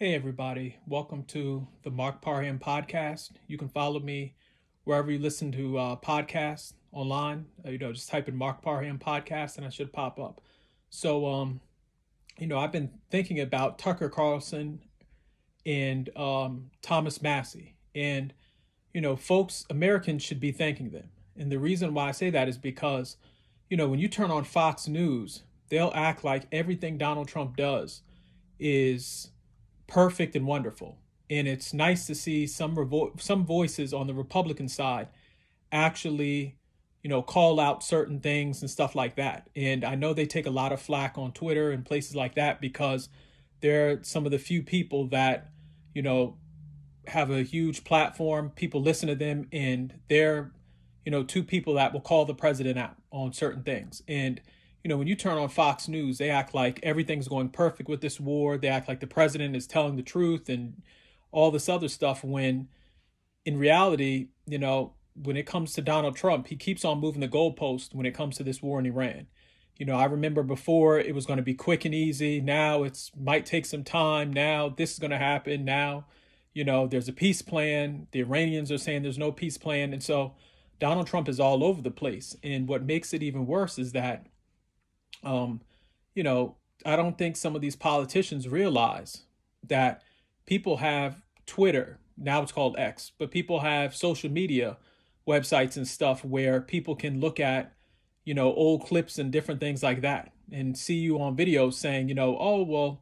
Hey, everybody. Welcome to the Mark Parham podcast. You can follow me wherever you listen to podcasts online. Just type in Mark Parham podcast and I should pop up. So, I've been thinking about Tucker Carlson and Thomas Massey. And, folks, Americans should be thanking them. And the reason why I say that is because, when you turn on Fox News, they'll act like everything Donald Trump does is perfect and wonderful. And it's nice to see some voices on the Republican side actually, call out certain things and stuff like that. And I know they take a lot of flack on Twitter and places like that because they're some of the few people that, you know, have a huge platform. People listen to them, and they're, two people that will call the president out on certain things. And when you turn on Fox News, they act like everything's going perfect with this war. They act like the president is telling the truth and all this other stuff. When in reality, when it comes to Donald Trump, he keeps on moving the goalpost when it comes to this war in Iran. I remember before it was going to be quick and easy. Now it's might take some time. Now this is going to happen. Now, there's a peace plan. The Iranians are saying there's no peace plan. And so Donald Trump is all over the place. And what makes it even worse is that um, I don't think some of these politicians realize that people have Twitter, now it's called X, but people have social media websites and stuff where people can look at, old clips and different things like that and see you on videos saying, oh, well,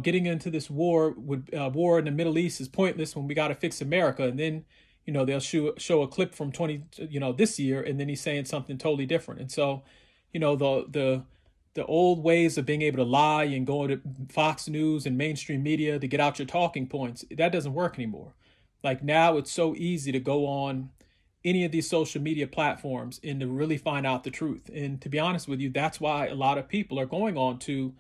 getting into this war in the Middle East is pointless when we got to fix America. And then, they'll show a clip from this year, and then he's saying something totally different. And so, the old ways of being able to lie and going to Fox News and mainstream media to get out your talking points, that doesn't work anymore. Like now it's so easy to go on any of these social media platforms and to really find out the truth. And to be honest with you, that's why a lot of people are going on to,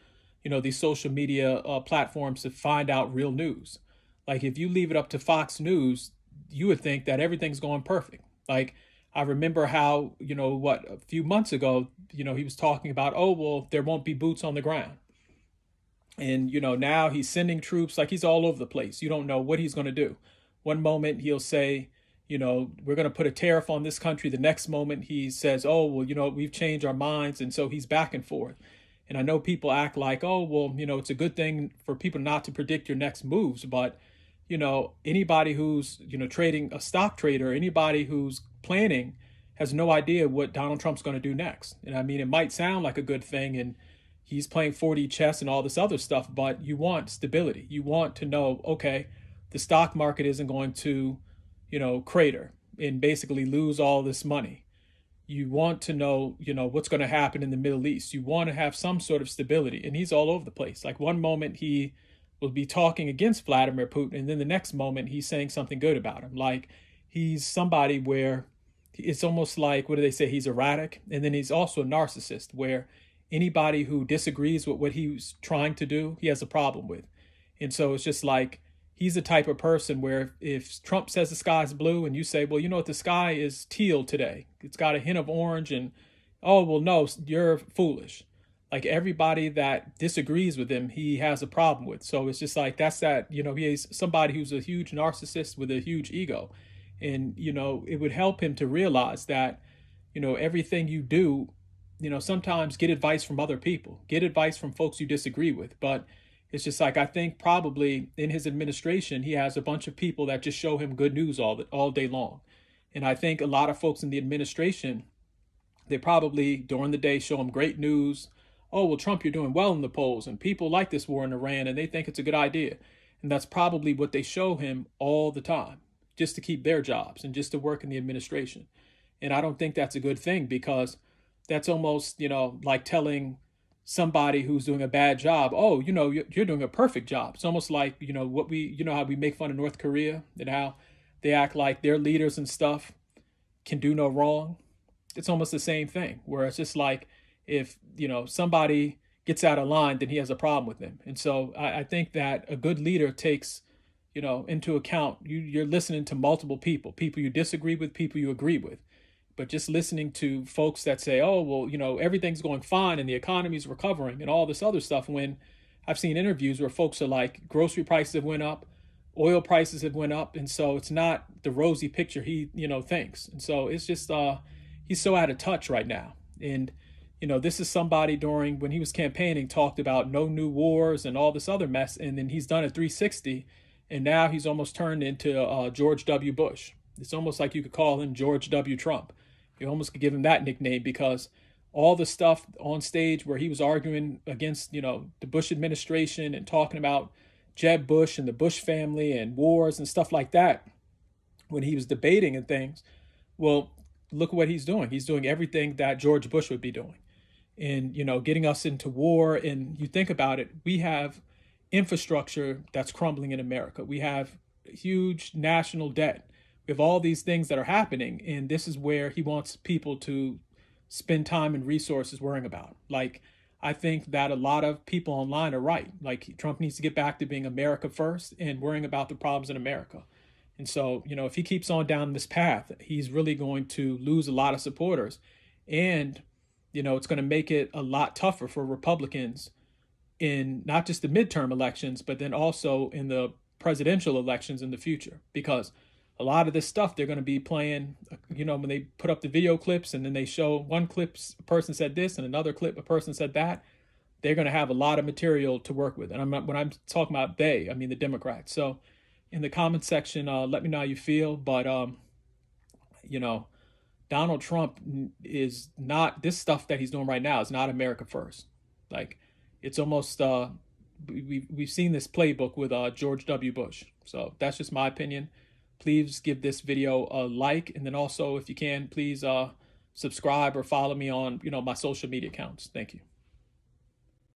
these social media platforms to find out real news. Like if you leave it up to Fox News, you would think that everything's going perfect. Like I remember how, a few months ago, he was talking about, oh, well, there won't be boots on the ground. And, now he's sending troops, like he's all over the place. You don't know what he's going to do. One moment he'll say, we're going to put a tariff on this country. The next moment he says, oh, well, we've changed our minds. And so he's back and forth. And I know people act like, oh, well, it's a good thing for people not to predict your next moves. But, anybody who's, trading a stock trader, anybody who's planning has no idea what Donald Trump's going to do next. And I mean, it might sound like a good thing and he's playing 4D chess and all this other stuff, but you want stability. You want to know, okay, the stock market isn't going to, crater and basically lose all this money. You want to know, what's going to happen in the Middle East. You want to have some sort of stability. And he's all over the place. Like one moment he will be talking against Vladimir Putin, and then the next moment he's saying something good about him. Like he's somebody where it's almost like, what do they say? He's erratic. And then he's also a narcissist where anybody who disagrees with what he's trying to do, he has a problem with. And so it's just like, he's the type of person where if Trump says the sky's blue and you say, well, the sky is teal today, it's got a hint of orange, and oh, well, no, you're foolish. Like everybody that disagrees with him, he has a problem with. So it's just like, that's that, he's somebody who's a huge narcissist with a huge ego. And, it would help him to realize that, everything you do, sometimes get advice from other people, get advice from folks you disagree with. But it's just like, I think probably in his administration, he has a bunch of people that just show him good news all day long. And I think a lot of folks in the administration, they probably during the day show him great news. Oh, well, Trump, you're doing well in the polls and people like this war in Iran and they think it's a good idea. And that's probably what they show him all the time, just to keep their jobs and just to work in the administration. And I don't think that's a good thing because that's almost, like telling somebody who's doing a bad job, oh, you're doing a perfect job. It's almost like, how we make fun of North Korea and how they act like their leaders and stuff can do no wrong. It's almost the same thing where it's just like if, somebody gets out of line, then he has a problem with them. And so I think that a good leader takes, into account, you're listening to multiple people you disagree with, people you agree with. But just listening to folks that say, oh, well, everything's going fine and the economy's recovering and all this other stuff when I've seen interviews where folks are like, grocery prices have went up, oil prices have went up, and so it's not the rosy picture he thinks. And so it's just he's so out of touch right now. And this is somebody during when he was campaigning talked about no new wars and all this other mess, and then he's done a 360, and now he's almost turned into George W. Bush. It's almost like you could call him George W. Trump. You almost could give him that nickname because all the stuff on stage where he was arguing against, the Bush administration and talking about Jeb Bush and the Bush family and wars and stuff like that, when he was debating and things, well, look at what he's doing. He's doing everything that George Bush would be doing. And, getting us into war. And you think about it, we have infrastructure that's crumbling in America. We have huge national debt. We have all these things that are happening. And this is where he wants people to spend time and resources worrying about. Like, I think that a lot of people online are right. Like, Trump needs to get back to being America first and worrying about the problems in America. And so, if he keeps on down this path, he's really going to lose a lot of supporters. And, it's going to make it a lot tougher for Republicans in not just the midterm elections, but then also in the presidential elections in the future. Because a lot of this stuff they're going to be playing, when they put up the video clips and then they show one clip, a person said this, and another clip, a person said that, they're going to have a lot of material to work with. And when I'm talking about they, I mean the Democrats. So in the comment section, let me know how you feel. But, Donald Trump is not, this stuff that he's doing right now is not America first. Like, it's almost, we've seen this playbook with George W. Bush. So that's just my opinion. Please give this video a like. And then also, if you can, please subscribe or follow me on, my social media accounts. Thank you.